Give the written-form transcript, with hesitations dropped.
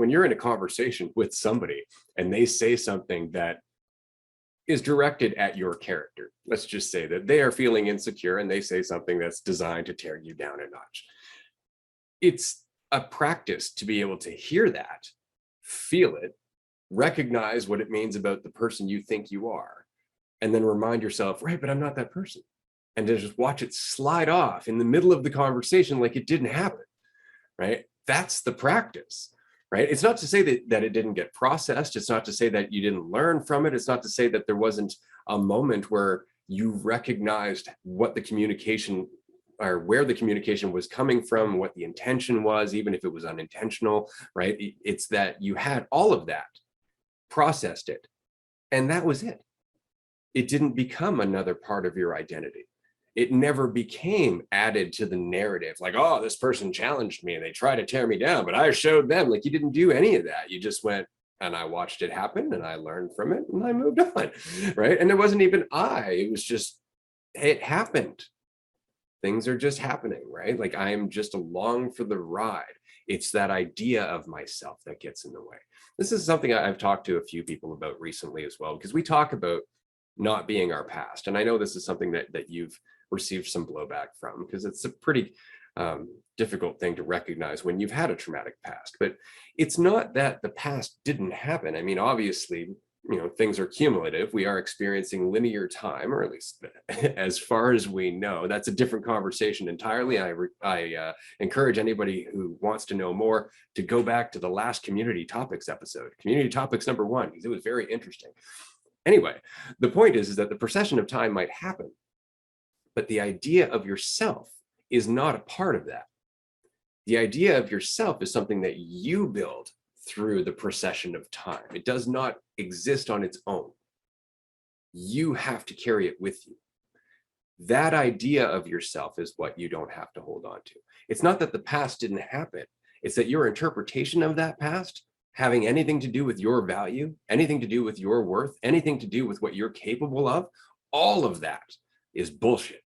when you're in a conversation with somebody and they say something that is directed at your character, let's just say that they are feeling insecure and they say something that's designed to tear you down a notch. It's a practice to be able to hear that, feel it, recognize what it means about the person you think you are, and then remind yourself, right, but I'm not that person. And to just watch it slide off in the middle of the conversation like it didn't happen, right? That's the practice, right? It's not to say that it didn't get processed. It's not to say that you didn't learn from it. It's not to say that there wasn't a moment where you recognized what the communication or where the communication was coming from, what the intention was, even if it was unintentional, right? It's that you had all of that, processed it, and that was it. It didn't become another part of your identity. It never became added to the narrative, like, oh, this person challenged me and they tried to tear me down, but I showed them. Like, you didn't do any of that. You just went, and I watched it happen and I learned from it and I moved on, right? And it wasn't even it was just, it happened. Things are just happening, right? Like, I am just along for the ride. It's that idea of myself that gets in the way. This is something I've talked to a few people about recently as well, because we talk about not being our past. And I know this is something that you've received some blowback from, because it's a pretty difficult thing to recognize when you've had a traumatic past. But it's not that the past didn't happen. I mean, obviously, things are cumulative. We are experiencing linear time, or at least as far as we know. That's a different conversation entirely. I encourage anybody who wants to know more to go back to the last community topics episode, community topics #1, because it was very interesting. Anyway, the point is that the procession of time might happen, but the idea of yourself is not a part of that. The idea of yourself is something that you build through the procession of time. It does not exist on its own. You have to carry it with you. That idea of yourself is what you don't have to hold on to. It's not that the past didn't happen. It's that your interpretation of that past having anything to do with your value, anything to do with your worth, anything to do with what you're capable of, all of that is bullshit.